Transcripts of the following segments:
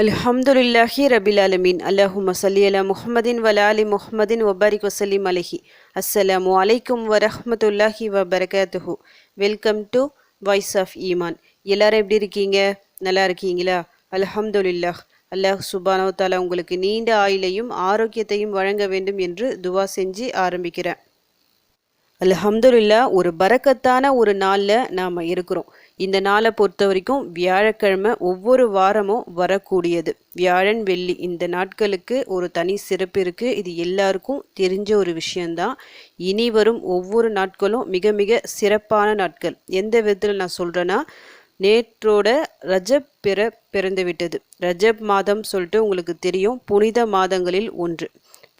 அல்ஹம்துலில்லாஹி ரபில் ஆலமீன். அல்லாஹும்ம ஸல்லி அலா முஹம்மதின் வ ஆலி முஹம்மதின் வபாரிக் வசல்லிம் அலைஹி. அஸ்ஸலாமு அலைக்கும் வரஹ்மத்துல்லாஹி வபரகாத்துஹு. வெல்கம் டு வாய்ஸ் ஆஃப் ஈமான். எல்லாரும் எப்படி இருக்கீங்க? நல்லா இருக்கீங்களா? அல்ஹம்துலில்லாஹ். அல்லாஹ் சுப்ஹானஹு வ தஆலா உங்களுக்கு நீண்ட ஆயுளையும் ஆரோக்கியத்தையும் வழங்க வேண்டும் என்று துவா செஞ்சு ஆரம்பிக்கிறேன். அல்ஹம்துலில்லாஹ், ஒரு பரக்கத்தான ஒரு நாளில் நாம் இருக்கிறோம். இந்த நாளை பொறுத்த வரைக்கும் வியாழக்கிழமை ஒவ்வொரு வாரமும் வரக்கூடியது. வியாழன் வெள்ளி இந்த நாட்களுக்கு ஒரு தனி சிறப்பு இருக்குது. இது எல்லாருக்கும் தெரிஞ்ச ஒரு விஷயந்தான். இனி வரும் ஒவ்வொரு நாட்களும் மிக மிக சிறப்பான நாட்கள். எந்த விதத்தில் நான் சொல்கிறேன்னா, நேற்றோட ரஜப் பிறந்து விட்டது. ரஜப் மாதம் சொல்லிட்டு உங்களுக்கு தெரியும், புனித மாதங்களில் ஒன்று.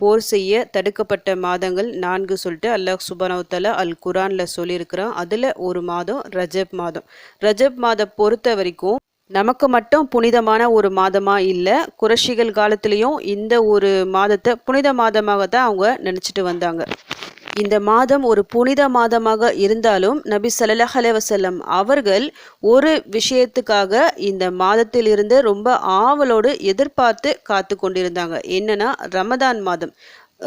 போர் செய்ய தடுக்கப்பட்ட மாதங்கள் 4 சொல்லிட்டு அல்லாஹ் சுப்ஹானஹு வ தஆலா அல் குரானில் சொல்லியிருக்கிறான். அதில் ஒரு மாதம் ரஜப் மாதம். ரஜப் மாதம் பொறுத்த வரைக்கும் நமக்கு மட்டும் புனிதமான ஒரு மாதமாக இல்லை, குறைஷிகள் காலத்திலையும் இந்த ஒரு மாதத்தை புனித மாதமாக தான் அவங்க நினச்சிட்டு வந்தாங்க. இந்த மாதம் ஒரு புனித மாதமாக இருந்தாலும் நபி ஸல்லல்லாஹு அலைஹி வஸல்லம் அவர்கள் ஒரு விஷயத்துக்காக இந்த மாதத்திலிருந்து ரொம்ப ஆவலோடு எதிர்பார்த்து காத்து கொண்டிருந்தாங்க. என்னன்னா, ரமதான் மாதம்.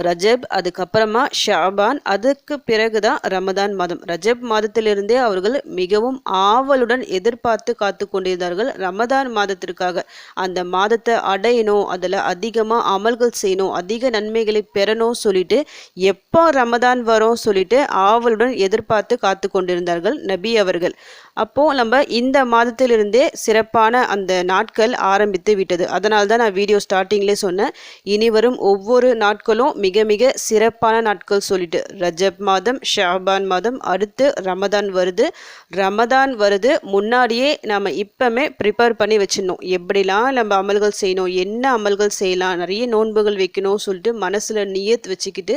ரஜப், அதுக்கப்புறமா ஷாபான், அதுக்கு பிறகுதான் ரமதான் மாதம். ரஜப் மாதத்திலிருந்தே அவர்கள் மிகவும் ஆவலுடன் எதிர்பார்த்து காத்து கொண்டிருந்தார்கள் ரமதான் மாதத்திற்காக. அந்த மாதத்தை அடையணும், அதில் அதிகமாக அமல்கள் செய்யணும், அதிக நன்மைகளை பெறணும் சொல்லிட்டு எப்போ ரமதான் வரும் சொல்லிட்டு ஆவலுடன் எதிர்பார்த்து காத்து கொண்டிருந்தார்கள் நபி அவர்கள். அப்போ நம்ம இந்த மாதத்திலிருந்தே சிறப்பான அந்த நாட்கள் ஆரம்பித்து விட்டது. அதனால தான் நான் வீடியோ ஸ்டார்டிங்லேயே சொன்னேன், இனி வரும் ஒவ்வொரு நாட்களும் மிக மிக சிறப்பான நாட்கள் சொல்லிட்டு. ரஜப் மாதம், ஷாபான் மாதம், அடுத்து ரமதான் வருது. முன்னாடியே நம்ம இப்பமே ப்ரிப்பேர் பண்ணி வச்சிடணும். எப்படிலாம் நம்ம அமல்கள் செய்யணும், என்ன அமல்கள் செய்யலாம், நிறைய நோன்புகள் வைக்கணும் சொல்லிட்டு மனசில் நியத் வச்சுக்கிட்டு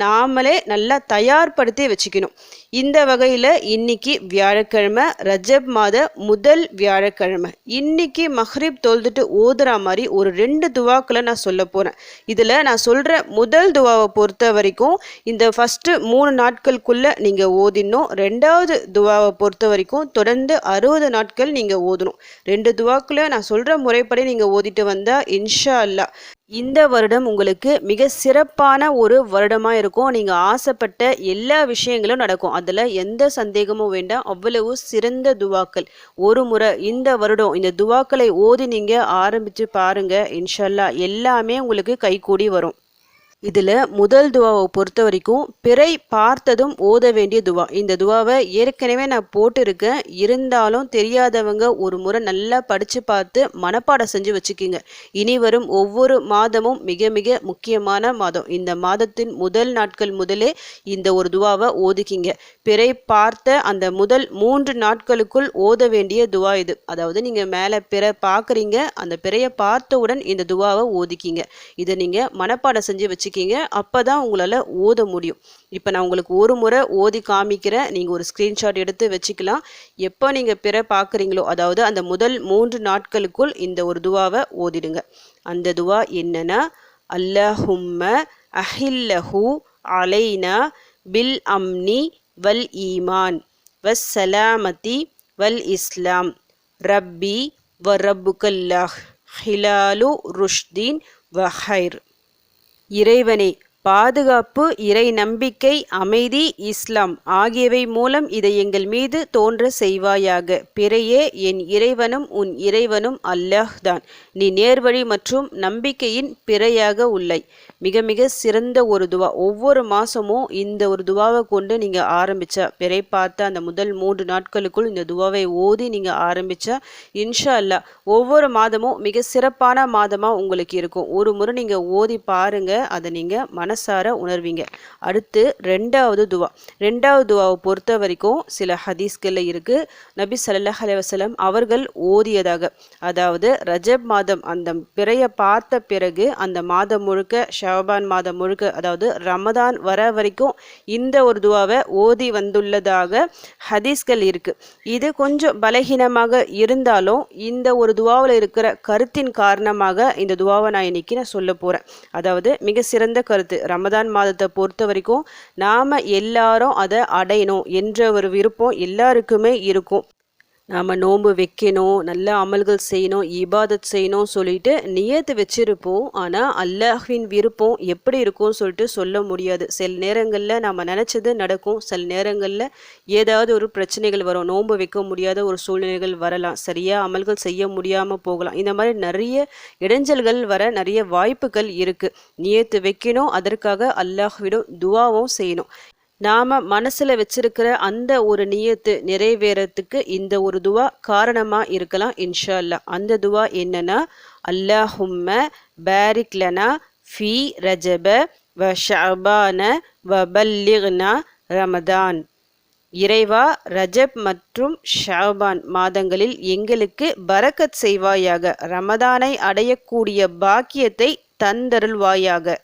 நாமளே நல்லா தயார்படுத்தி வச்சுக்கணும். இந்த வகையில் இன்னைக்கு வியாழக்கிழமை, ரஜப் மாத முதல் வியாழக்கிழமை. இன்னைக்கு மஹ்ரிப் தொழுதுட்டு ஓதுற மாதிரி ஒரு 2 துவாக்களை நான் சொல்ல போகிறேன். இதில் நான் சொல்கிற முதல் துவாவை பொறுத்த வரைக்கும் இந்த ஃபஸ்ட்டு 3 நாட்களுக்குள்ளே நீங்கள் ஓதிடணும். 2வது துவாவை பொறுத்த வரைக்கும் தொடர்ந்து 60 நாட்கள் நீங்கள் ஓதணும். 2 துவாக்களை நான் சொல்கிற முறைப்படி நீங்கள் ஓதிட்டு வந்தால் இன்ஷா அல்லாஹ் இந்த வருடம் உங்களுக்கு மிக சிறப்பான ஒரு வருடமாக இருக்கும். நீங்கள் ஆசைப்பட்ட எல்லா விஷயங்களும் நடக்கும். அதில் எந்த சந்தேகமும் வேண்டாம். அவ்வளவு சிறந்த துவாக்கள். ஒரு முறை இந்த வருடம் இந்த துவாக்களை ஓதி நீங்கள் ஆரம்பித்து பாருங்கள். இன்ஷா அல்லாஹ் எல்லாமே உங்களுக்கு கைகூடி வரும். இதில் முதல் துவாவை பொறுத்த வரைக்கும் பிறை பார்த்ததும் ஓத வேண்டிய துவா. இந்த துவாவை ஏற்கனவே நான் போட்டிருக்கேன். இருந்தாலும் தெரியாதவங்க ஒரு முறை நல்லா படித்து பார்த்து மனப்பாடம் செஞ்சு வச்சுக்கிங்க. இனி வரும் ஒவ்வொரு மாதமும் மிக மிக முக்கியமான மாதம். இந்த மாதத்தின் முதல் நாட்கள் முதலே இந்த ஒரு துவாவை ஓதிக்கிங்க. பிறை பார்த்த அந்த முதல் 3 நாட்களுக்குள் ஓத வேண்டிய துவா இது. அதாவது நீங்கள் மேலே பிறை பார்க்குறீங்க, அந்த பிறையை பார்த்தவுடன் இந்த துவாவை ஓதிக்கிங்க. இதை நீங்கள் மனப்பாடம் செஞ்சு வச்சு அப்பதான் உங்களால ஓத முடியும். இப்ப நான் உங்களுக்கு ஒரு முறை ஓதி காமிக்கிறேன். நீங்க ஒரு ஸ்கிரீன்ஷாட் எடுத்து வச்சுக்கலாம். எப்போ நீங்க பிற பாக்குறீங்களோ, அதாவது அந்த முதல் 3 நாட்களுக்குள் இந்த ஒரு துவாவை ஓதிடுங்க. அந்த துவா என்னன்னா, அல்லாஹும்ம அஹில்லஹு அலைனா பில் அம்னி வல் ஈமான் வஸ் சலாமதி வல் இஸ்லாம் ரப்பி வ ரப்புக்கல்லாஹ் ஹிலாலு ருஷ்தீன் வ ஹைர். இறைவனே, பாதுகாப்பு, இறை நம்பிக்கை, அமைதி, இஸ்லாம் ஆகியவை மூலம் இதை எங்கள் மீது தோன்ற செய்வாயாக. பிறையே, என் இறைவனும் உன் இறைவனும் அல்லாஹ் தான். நீ நேர்வழி மற்றும் நம்பிக்கையின் பிறையாக உள்ளாய். மிக மிக சிறந்த ஒரு துவா. ஒவ்வொரு மாதமும் இந்த ஒரு துவாவை கொண்டு நீங்கள் ஆரம்பித்தா, பிறை பார்த்த அந்த முதல் 3 நாட்களுக்குள் இந்த துவாவை ஓதி நீங்கள் ஆரம்பித்தா இன்ஷா அல்லாஹ் ஒவ்வொரு மாதமும் மிக சிறப்பான மாதமாக உங்களுக்கு இருக்கும். ஒரு முறை நீங்கள் ஓதி பாருங்க, அதை நீங்கள் மனசார உணர்வீங்க. அடுத்து 2வது துவா. 2வது துவாவை பொறுத்த வரைக்கும் சில ஹதீஸ்களில் இருக்குது. நபி ஸல்லல்லாஹு அலைஹி வஸல்லம் அவர்கள் ஓதியதாக, அதாவது ரஜப் மாதம் அந்த பிறையை பார்த்த பிறகு அந்த மாதம் முழுக்க, ஷாபான் மாதம் முழுக்க, அதாவது ரமதான் வர வரைக்கும் இந்த ஒரு துவாவை ஓதி வந்துள்ளதாக ஹதீஸ்கள் இருக்கு. இது கொஞ்சம் பலகீனமாக இருந்தாலும் இந்த ஒரு துவாவில் இருக்கிற கருத்தின் காரணமாக இந்த துவாவை நான் சொல்ல போறேன். அதாவது மிக சிறந்த கருத்து. ரமதான் மாதத்தை பொறுத்த வரைக்கும் நாம எல்லாரும் அதை அடையணும் என்ற ஒரு விருப்பம் எல்லாருக்குமே இருக்கும். நாம் நோன்பு வைக்கணும், நல்ல அமல்கள் செய்யணும், இபாதத் செய்யணும் சொல்லிட்டு நியத்து வச்சிருப்போம். ஆனால் அல்லாஹ்வின் விருப்பம் எப்படி இருக்கும்னு சொல்லிட்டு சொல்ல முடியாது. சில நேரங்களில் நம்ம நினச்சது நடக்கும், சில நேரங்களில் ஏதாவது ஒரு பிரச்சனைகள் வரும், நோன்பு வைக்க முடியாத ஒரு சூழ்நிலைகள் வரலாம், சரியாக அமல்கள் செய்ய முடியாமல் போகலாம். இந்த மாதிரி நிறைய இடைஞ்சல்கள் வர நிறைய வாய்ப்புகள் இருக்குது. நியத்து வைக்கணும், அதற்காக அல்லாஹ்விடம் துஆவும் செய்யணும். நாம் மனசில் வச்சிருக்கிற அந்த ஒரு நியத்து நிறைவேறத்துக்கு இந்த ஒரு துவா காரணமாக இருக்கலாம் இன்ஷா அல்லாஹ். அந்த துவா என்னன்னா, அல்லாஹும்ம பாரிக் லனா ஃபீ ரஜப வ ஷஅபான வ பல்லிக்னா ரமதான். இறைவா, ரஜப் மற்றும் ஷஅபான் மாதங்களில் எங்களுக்கு பரக்கத் செய்வாயாக, ரமதானை அடையக்கூடிய பாக்கியத்தை தந்தருள்வாயாக.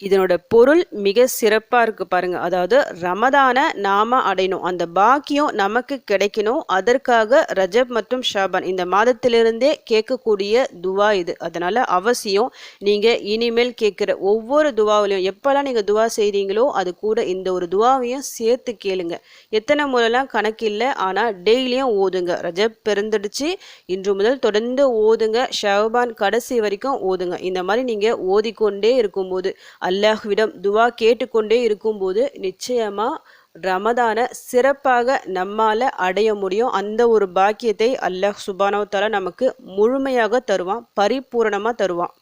இதனோட பொருள் மிக சிறப்பாக இருக்குது பாருங்கள். அதாவது ரமதானை நாம் அடையணும், அந்த பாக்கியம் நமக்கு கிடைக்கணும், அதற்காக ரஜப் மற்றும் ஷாபான் இந்த மாதத்திலிருந்தே கேட்கக்கூடிய துவா இது. அதனால் அவசியம் நீங்கள் இனிமேல் கேட்குற ஒவ்வொரு துவாவிலையும் எப்போல்லாம் நீங்கள் துவா செய்கிறீங்களோ அது கூட இந்த ஒரு துவாவையும் சேர்த்து கேளுங்க. எத்தனை முறைலாம் கணக்கு இல்லை, ஆனால் டெய்லியும் ஓதுங்க. ரஜப் பிறந்துடுச்சு, இன்று முதல் தொடர்ந்து ஓதுங்க, ஷாபான் கடைசி வரைக்கும் ஓதுங்க. இந்த மாதிரி நீங்கள் ஓதிக்கொண்டே இருக்கும்போது, அல்லாஹ்விடம் துவா கேட்டுக்கொண்டே இருக்கும்போது நிச்சயமாக ரமதானை சிறப்பாக நம்மால் அடைய முடியும். அந்த ஒரு பாக்கியத்தை அல்லாஹ் சுப்ஹானஹு வ தஆலா நமக்கு முழுமையாக தருவான், பரிபூரணமாக தருவான்.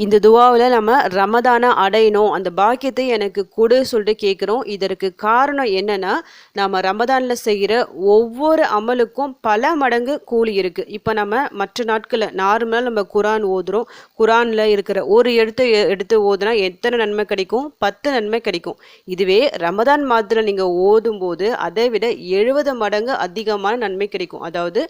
இந்த துவாவில் நம்ம ரமதானை அடையணும், அந்த பாக்கியத்தை எனக்கு கொடு சொல்லிட்டு கேட்குறோம். இதற்கு காரணம் என்னன்னா, நாம் ரமதானில் செய்கிற ஒவ்வொரு அமலுக்கும் பல மடங்கு கூலி இருக்குது. இப்போ நம்ம மற்ற நாட்களில் நார்மலாக நம்ம குரான் ஓதுறோம், குரானில் இருக்கிற ஒரு எடுத்து ஓதுனா எத்தனை நன்மை கிடைக்கும்? 10 நன்மை கிடைக்கும். இதுவே ரமதான் மாதத்தில் நீங்கள் ஓதும்போது அதை விட 70 மடங்கு அதிகமான நன்மை கிடைக்கும். அதாவது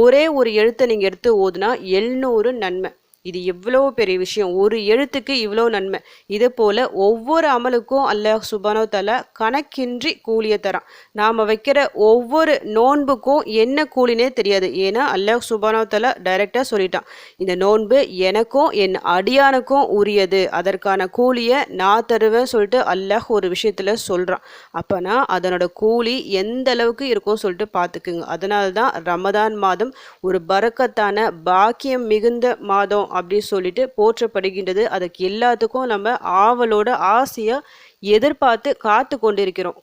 ஒரே ஒரு எழுத்தை நீங்கள் எடுத்து ஓதுனா 700 நன்மை. இது எவ்வளோ பெரிய விஷயம், ஒரு எழுத்துக்கு இவ்வளோ நன்மை. இதே போல் ஒவ்வொரு அமலுக்கும் அல்லாஹ் சுப்ஹானஹு வ தஆலா கணக்கின்றி கூலியை தரான். நாம் வைக்கிற ஒவ்வொரு நோன்புக்கும் என்ன கூலினே தெரியாது. ஏன்னா அல்லாஹ் சுப்ஹானஹு வ தஆலா டைரெக்டாக சொல்லிட்டான், இந்த நோன்பு எனக்கும் என் அடியானுக்கும் உரியது, அதற்கான கூலியை நான் தருவேன் சொல்லிட்டு அல்லாஹ் ஒரு விஷயத்தில் சொல்கிறான். அப்போனா அதனோட கூலி எந்த அளவுக்கு இருக்கும்னு சொல்லிட்டு பார்த்துக்குங்க. அதனால தான் ரமதான் மாதம் ஒரு பரக்கத்தான பாக்கியம் மிகுந்த மாதம் அப்படி சொல்லிட்டு போற்றப்படுகின்றது. அதுக்கு எல்லாத்துக்கும் நம்ம ஆவலோட ஆசையாக எதிர்பார்த்து காத்து கொண்டிருக்கிறோம்.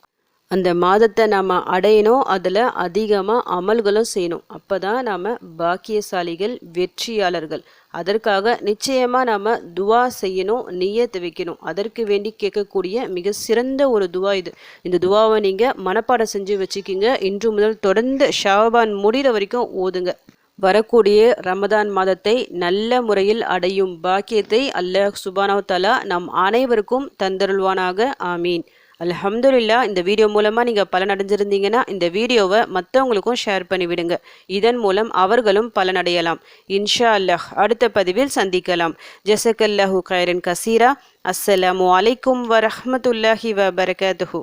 அந்த மாதத்தை நாம் அடையணும், அதில் அதிகமாக அமல்களும் செய்யணும். அப்போ தான் நாம் பாக்கியசாலிகள், வெற்றியாளர்கள். அதற்காக நிச்சயமாக நாம் துவா செய்யணும், நியத்து வைக்கணும். அதற்கு வேண்டி கேட்கக்கூடிய மிக சிறந்த ஒரு துவா இது. இந்த துவாவை நீங்கள் மனப்பாடம் செஞ்சு வச்சுக்கிங்க. இன்று முதல் தொடர்ந்து ஷாபான் முடிகிற வரைக்கும் ஓதுங்க. வரக்கூடிய ரமதான் மாதத்தை நல்ல முறையில் அடையும் பாக்கியத்தை அல்லாஹ் சுப்ஹானஹு வ தஆலா நம் அனைவருக்கும் தந்தருள்வானாக. ஆமீன். அல்ஹம்துலில்லாஹ். இந்த வீடியோ மூலமாக நீங்கள் பலன் அடைஞ்சிருந்தீங்கன்னா இந்த வீடியோவை மற்றவங்களுக்கும் ஷேர் பண்ணிவிடுங்க. இதன் மூலம் அவர்களும் பலனடையலாம். இன்ஷா அல்லாஹ் அடுத்த பதிவில் சந்திக்கலாம். ஜஸக்கல்லாஹு கைரன் கசீரா. அஸ்ஸலாமு அலைக்கும் வரஹ்மத்துல்லாஹி வபரகாத்துஹு.